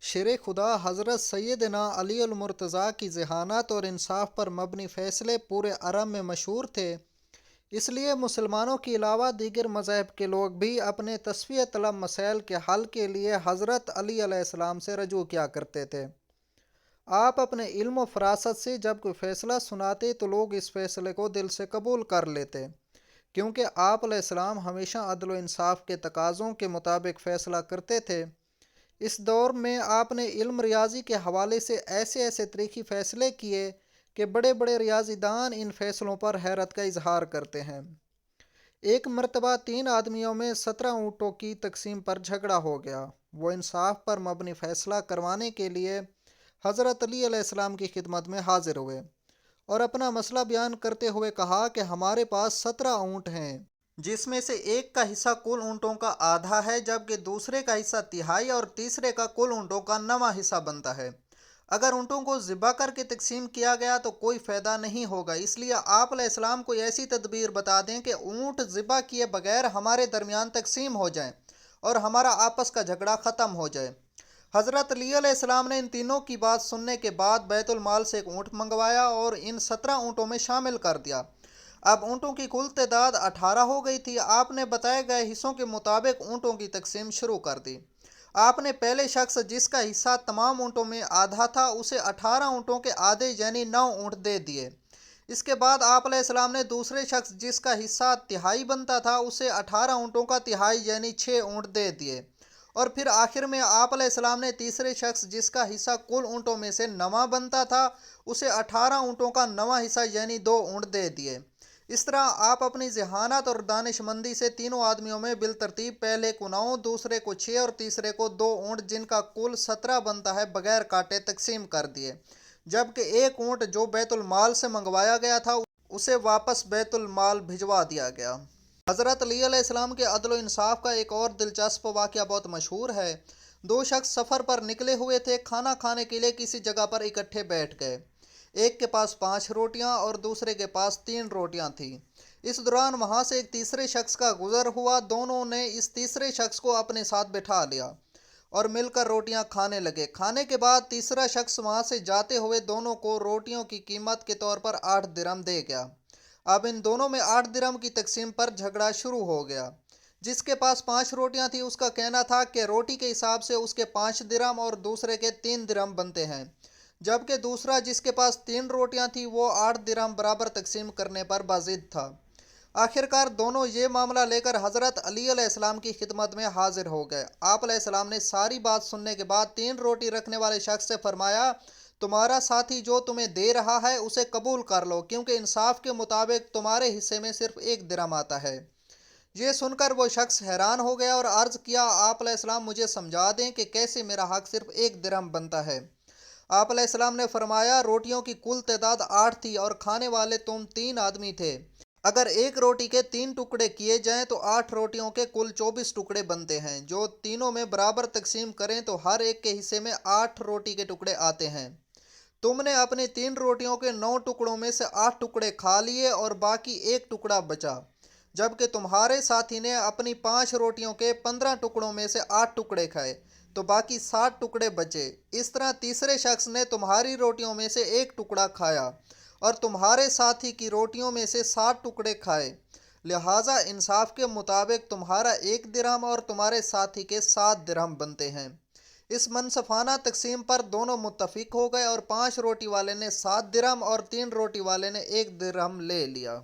شیر خدا حضرت سیدنا علی المرتضیٰ کی ذہانت اور انصاف پر مبنی فیصلے پورے عرب میں مشہور تھے۔ اس لیے مسلمانوں کے علاوہ دیگر مذاہب کے لوگ بھی اپنے تسویہ طلب مسائل کے حل کے لیے حضرت علی علیہ السلام سے رجوع کیا کرتے تھے۔ آپ اپنے علم و فراست سے جب کوئی فیصلہ سناتے تو لوگ اس فیصلے کو دل سے قبول کر لیتے، کیونکہ آپ علیہ السلام ہمیشہ عدل و انصاف کے تقاضوں کے مطابق فیصلہ کرتے تھے۔ اس دور میں آپ نے علم ریاضی کے حوالے سے ایسے ایسے تاریخی فیصلے کیے کہ بڑے بڑے ریاضی دان ان فیصلوں پر حیرت کا اظہار کرتے ہیں۔ ایک مرتبہ 3 آدمیوں میں 17 اونٹوں کی تقسیم پر جھگڑا ہو گیا۔ وہ انصاف پر مبنی فیصلہ کروانے کے لیے حضرت علی علیہ السلام کی خدمت میں حاضر ہوئے اور اپنا مسئلہ بیان کرتے ہوئے کہا کہ ہمارے پاس 17 اونٹ ہیں، جس میں سے ایک کا حصہ کل اونٹوں کا آدھا ہے، جبکہ دوسرے کا حصہ تہائی اور تیسرے کا کل اونٹوں کا 9واں حصہ بنتا ہے۔ اگر اونٹوں کو ذبح کر کے تقسیم کیا گیا تو کوئی فائدہ نہیں ہوگا، اس لیے آپ علیہ السلام کوئی ایسی تدبیر بتا دیں کہ اونٹ ذبح کیے بغیر ہمارے درمیان تقسیم ہو جائیں اور ہمارا آپس کا جھگڑا ختم ہو جائے۔ حضرت علی علیہ السلام نے ان تینوں کی بات سننے کے بعد بیت المال سے ایک اونٹ منگوایا اور ان 17 اونٹوں میں شامل کر دیا۔ اب اونٹوں کی کل تعداد 18 ہو گئی تھی۔ آپ نے بتائے گئے حصوں کے مطابق اونٹوں کی تقسیم شروع کر دی۔ آپ نے پہلے شخص جس کا حصہ تمام اونٹوں میں آدھا تھا اسے 18 اونٹوں کے آدھے یعنی 9 اونٹ دے دیے۔ اس کے بعد آپ علیہ السلام نے دوسرے شخص جس کا حصہ تہائی بنتا تھا اسے 18 اونٹوں کا تہائی یعنی 6 اونٹ دے دیے، اور پھر آخر میں آپ علیہ السلام نے تیسرے شخص جس کا حصہ کل اونٹوں میں سے 9واں بنتا تھا اسے 18 اونٹوں کا 9واں حصہ یعنی 2 اونٹ دے دیے۔ اس طرح آپ اپنی ذہانت اور دانش مندی سے تینوں آدمیوں میں بالترتیب پہلے کو 9، دوسرے کو 6 اور تیسرے کو 2 اونٹ جن کا کل 17 بنتا ہے بغیر کاٹے تقسیم کر دیے، جبکہ ایک اونٹ جو بیت المال سے منگوایا گیا تھا اسے واپس بیت المال بھجوا دیا گیا۔ حضرت علی علیہ السلام کے عدل و انصاف کا ایک اور دلچسپ واقعہ بہت مشہور ہے۔ 2 شخص سفر پر نکلے ہوئے تھے، کھانا کھانے کے لیے کسی جگہ پر اکٹھے بیٹھ گئے۔ ایک کے پاس 5 روٹیاں اور دوسرے کے پاس 3 روٹیاں تھیں۔ اس دوران وہاں سے ایک تیسرے شخص کا گزر ہوا۔ دونوں نے اس تیسرے شخص کو اپنے ساتھ بٹھا لیا اور مل کر روٹیاں کھانے لگے۔ کھانے کے بعد تیسرا شخص وہاں سے جاتے ہوئے دونوں کو روٹیوں کی قیمت کے طور پر 8 درہم دے گیا۔ اب ان دونوں میں 8 درہم کی تقسیم پر جھگڑا شروع ہو گیا۔ جس کے پاس 5 روٹیاں تھیں اس کا کہنا تھا کہ روٹی کے حساب سے اس کے 5 درہم اور دوسرے کے 3 درہم بنتے ہیں، جبکہ دوسرا جس کے پاس 3 روٹیاں تھیں وہ 8 درہم برابر تقسیم کرنے پر باضد تھا۔ آخرکار دونوں یہ معاملہ لے کر حضرت علی علیہ السلام کی خدمت میں حاضر ہو گئے۔ آپ علیہ السلام نے ساری بات سننے کے بعد 3 روٹی رکھنے والے شخص سے فرمایا، تمہارا ساتھی جو تمہیں دے رہا ہے اسے قبول کر لو، کیونکہ انصاف کے مطابق تمہارے حصے میں صرف 1 درہم آتا ہے۔ یہ سن کر وہ شخص حیران ہو گیا اور عرض کیا، آپ علیہ السلام مجھے سمجھا دیں کہ کیسے میرا حق صرف 1 درہم بنتا ہے۔ آپ علیہ السلام نے فرمایا، روٹیوں کی کل تعداد 8 تھی اور کھانے والے تم 3 آدمی تھے۔ اگر ایک روٹی کے 3 ٹکڑے کیے جائیں تو 8 روٹیوں کے کل 24 ٹکڑے بنتے ہیں، جو تینوں میں برابر تقسیم کریں تو ہر ایک کے حصے میں 8 روٹی کے ٹکڑے آتے ہیں۔ تم نے اپنی 3 روٹیوں کے 9 ٹکڑوں میں سے 8 ٹکڑے کھا لیے اور باقی 1 ٹکڑا بچا، جبکہ تمہارے ساتھی نے اپنی 5 روٹیوں کے 15 ٹکڑوں میں سے 8 ٹکڑے کھائے تو باقی 7 ٹکڑے بچے۔ اس طرح تیسرے شخص نے تمہاری روٹیوں میں سے 1 ٹکڑا کھایا اور تمہارے ساتھی کی روٹیوں میں سے 7 ٹکڑے کھائے، لہٰذا انصاف کے مطابق تمہارا 1 درہم اور تمہارے ساتھی کے 7 درہم بنتے ہیں۔ اس منصفانہ تقسیم پر دونوں متفق ہو گئے اور 5 روٹی والے نے 7 درہم اور 3 روٹی والے نے 1 درہم لے لیا۔